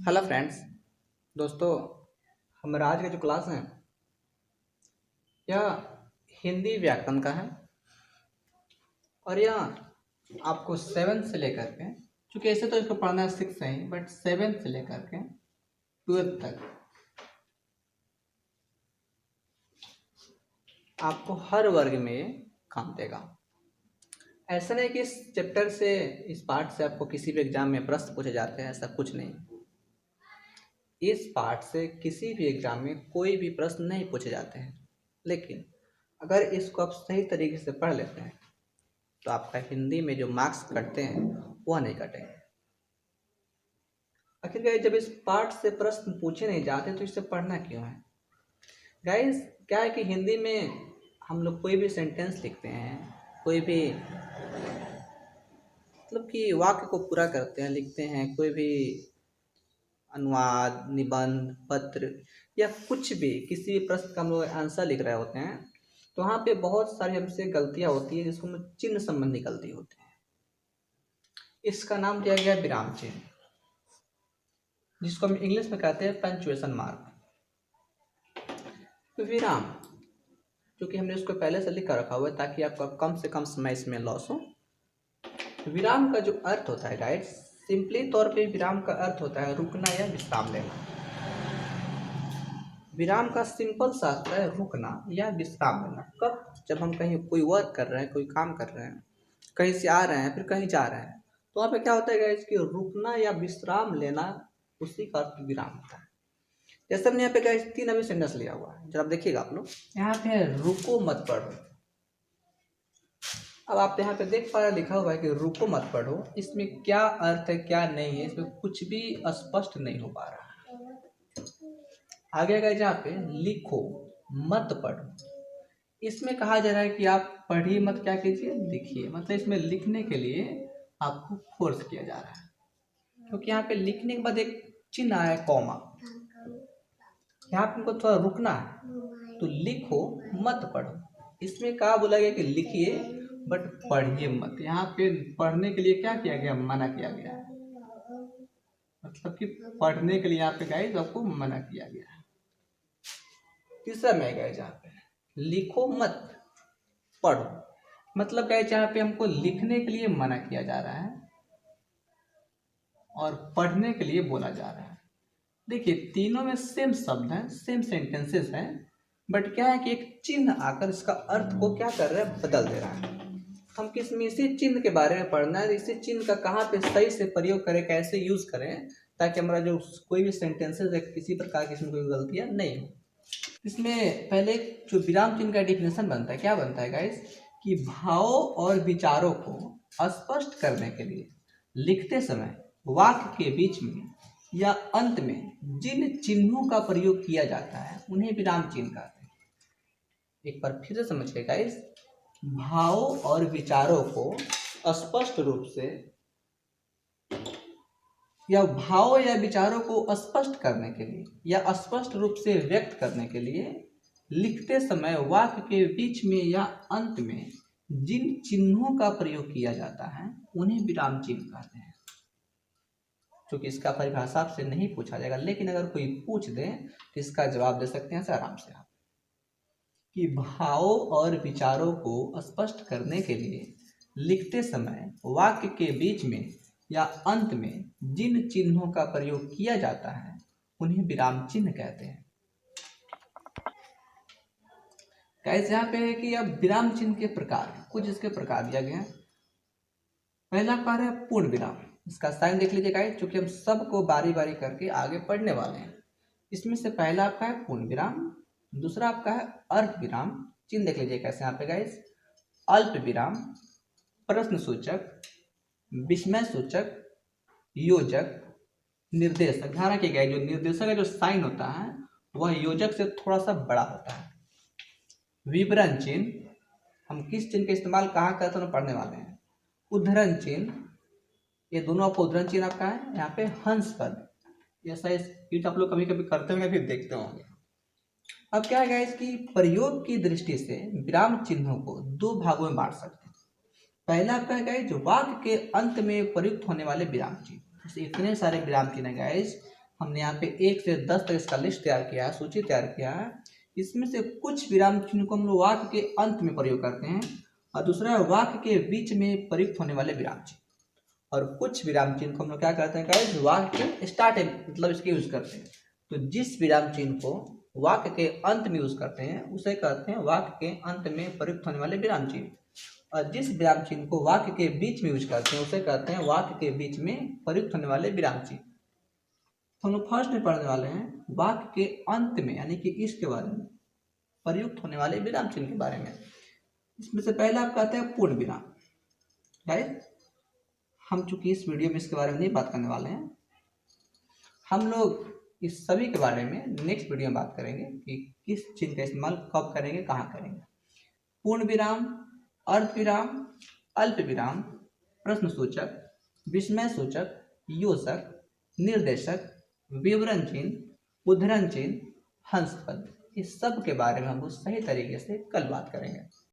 Hello friends. दोस्तों, हमारा आज का जो क्लास है यह हिंदी व्याकरण का है और यह आपको सेवन्थ से लेकर के, चूँकि ऐसे तो इसको पढ़ना है सिक्स से ही, बट सेवन्थ से लेकर के ट्वेल्थ तक आपको हर वर्ग में ये काम देगा। ऐसा नहीं कि इस चैप्टर से, इस पार्ट से आपको किसी भी एग्जाम में प्रश्न पूछे जाते हैं, ऐसा कुछ नहीं। इस पार्ट से किसी भी एग्जाम में कोई भी प्रश्न नहीं पूछे जाते हैं, लेकिन अगर इसको आप सही तरीके से पढ़ लेते हैं तो आपका हिंदी में जो मार्क्स कटते हैं वह नहीं कटेंगे। आखिर गाइस, जब इस पार्ट से प्रश्न पूछे नहीं जाते तो इसे पढ़ना क्यों है? गाइस, क्या है कि हिंदी में हम लोग कोई भी सेंटेंस लिखते हैं, कोई भी मतलब कि वाक्य को पूरा करते हैं, लिखते हैं, कोई भी अनुवाद, निबंध, पत्र या कुछ भी, किसी भी प्रश्न का हम लोग आंसर लिख रहे होते हैं तो वहाँ पे बहुत सारी हमसे गलतियाँ होती है जिसको हम चिन्ह संबंधी गलती होती है। इसका नाम दिया गया विराम चिन्ह, जिसको हम इंग्लिश में कहते हैं पंक्चुएशन मार्क। विराम, क्योंकि हमने इसको पहले से लिख कर रखा हुआ है ताकि आपका कम से कम समय इसमें लॉस हो। विराम का जो अर्थ होता है गाइस, सिंपली तौर पे विराम का अर्थ होता है रुकना या विश्राम लेना। विराम का सिंपल सा अर्थ है रुकना या विश्राम लेना। कब? जब हम कहीं कोई वर्क कर रहे हैं, कोई काम कर रहे हैं, कहीं से आ रहे हैं, फिर कहीं जा रहे हैं, तो वहाँ पे क्या होता है गाइस कि रुकना या विश्राम लेना, उसी का अर्थ विराम होता है। जैसे हमने यहाँ पे गाइस 3 अभी सेंटेंस लिया हुआ है, जब देखिएगा आप लोग, यहाँ पे है रुको मत पढ़ो। अब आप यहाँ पे देख पा रहे, लिखा हुआ है कि रुको मत पढ़ो, इसमें क्या अर्थ है क्या नहीं है, इसमें कुछ भी स्पष्ट नहीं हो पा रहा। आगे गए जहाँ पे लिखो मत पढ़ो, इसमें कहा जा रहा है कि आप पढ़िए मत, क्या कीजिए, लिखिए। मतलब इसमें लिखने के लिए आपको फोर्स किया जा रहा है, क्योंकि यहाँ पे लिखने के बाद एक चिन्ह आया है कॉमा, यहाँ पे हमको थोड़ा रुकना है, तो लिखो मत पढ़ो। इसमें कहा बोला गया कि लिखिए बट पढ़िए मत। यहाँ पे पढ़ने के लिए क्या किया गया, मना किया गया है। मतलब कि पढ़ने के लिए यहाँ पे गाइस आपको मना किया गया है। तीसरा में गाइस यहाँ पे लिखो मत पढ़ो, मतलब गाइस यहाँ पे हमको लिखने के लिए मना किया जा रहा है और पढ़ने के लिए बोला जा रहा है। देखिए, तीनों में सेम शब्द है, सेम सेंटेंसेस हैं, बट क्या है कि एक चिन्ह आकर इसका अर्थ को क्या कर रहा है, बदल दे रहा है। हम किस में इसी चिन्ह के बारे में पढ़ना है, इसी चिन्ह का कहाँ पे सही से प्रयोग करें, कैसे यूज करें, ताकि हमारा जो कोई भी सेंटेंसेस है किसी प्रकार की इसमें कोई गलतियाँ नहीं हो। इसमें पहले जो विराम चिन्ह का डेफिनेशन बनता है, क्या बनता है गाइस, कि भाव और विचारों को स्पष्ट करने के लिए लिखते समय वाक्य के बीच में या अंत में जिन चिन्हों का प्रयोग किया जाता है उन्हें विराम चिन्ह कहते हैं। एक बार फिर से समझिए गाइस, भाव और विचारों को स्पष्ट रूप से या भाव या विचारों को स्पष्ट करने के लिए या स्पष्ट रूप से व्यक्त करने के लिए लिखते समय वाक्य के बीच में या अंत में जिन चिन्हों का प्रयोग किया जाता है उन्हें विराम चिन्ह कहते हैं। क्योंकि इसका परिभाषा आपसे नहीं पूछा जाएगा, लेकिन अगर कोई पूछ दे तो इसका जवाब दे सकते हैं आराम से आप, कि भाव और विचारों को स्पष्ट करने के लिए लिखते समय वाक्य के बीच में या अंत में जिन चिन्हों का प्रयोग किया जाता है उन्हें विराम चिन्ह कहते हैं। गाइस, यहाँ पे है कि अब विराम चिन्ह के प्रकार, कुछ इसके प्रकार दिया गया है। पहला प्रकार है पूर्ण विराम। इसका साइन देख लीजिए गाइस, क्योंकि हम सबको बारी बारी करके आगे पढ़ने वाले हैं। इसमें से पहला आपका है पूर्ण विराम, दूसरा आपका है अर्ध विराम। चिन्ह देख लीजिए कैसे यहाँ पे गाइस, अल्प विराम, प्रश्न सूचक, विस्मय सूचक, योजक, निर्देशक। ध्यान रखिएगा, जो निर्देशक का जो साइन होता है वह योजक से थोड़ा सा बड़ा होता है। विवरण चिन्ह, हम किस चिन्ह का इस्तेमाल कहाँ करते हैं पढ़ने वाले हैं। उद्धरण चिन्ह, ये दोनों आपको उद्धरण चिन्ह आपका है। यहाँ पे हंस पद, ऐसा यूज आप लोग कभी कभी करते होंगे, फिर देखते होंगे। अब क्या है इसकी प्रयोग की दृष्टि से विराम चिन्हों को दो भागों में बांट सकते हैं। पहला आपका है गाइस जो वाक्य के अंत में प्रयुक्त होने वाले विराम चिन्ह। इतने सारे विराम चिन्ह है गाइस हमने यहाँ पे 1 से 10 तक इसका लिस्ट तैयार किया है, सूची तैयार किया है। इसमें से कुछ विराम चिन्ह को हम लोग वाक्य के अंत में प्रयोग करते हैं और दूसरा है वाक्य के बीच में प्रयुक्त होने वाले विराम चिन्ह। और कुछ विराम चिन्ह को हम लोग क्या करते हैं गाइस, वाक्य के स्टार्टिंग मतलब इसके यूज करते हैं। तो जिस विराम चिन्ह को वाक्य के अंत में यूज करते हैं उसे कहते हैं वाक्य के अंत में प्रयुक्त होने वाले विराम चिन्ह, और जिस विराम चिन्ह को वाक्य के बीच में यूज करते हैं उसे कहते हैं वाक्य के बीच में प्रयुक्त होने वाले विराम चिन्ह। तो हम लोग फर्स्ट में पढ़ने वाले हैं वाक्य के अंत में यानी कि इसके बारे में प्रयुक्त होने वाले विराम चिन्ह के बारे में। इसमें से पहला आप कहते हैं पूर्ण विराम। राइट, हम चूंकि इस वीडियो में इसके बारे में नहीं बात करने वाले हैं, हम लोग इस सभी के बारे में नेक्स्ट वीडियो में बात करेंगे कि किस चिन्ह का इस्तेमाल कब करेंगे, कहाँ करेंगे। पूर्ण विराम, अर्ध विराम, अल्प विराम, प्रश्न सूचक, विस्मय सूचक, योजक, निर्देशक, विवरण चिन्ह, उद्धरण चिन्ह, हंस पद, इस सब के बारे में हम लोग सही तरीके से कल बात करेंगे।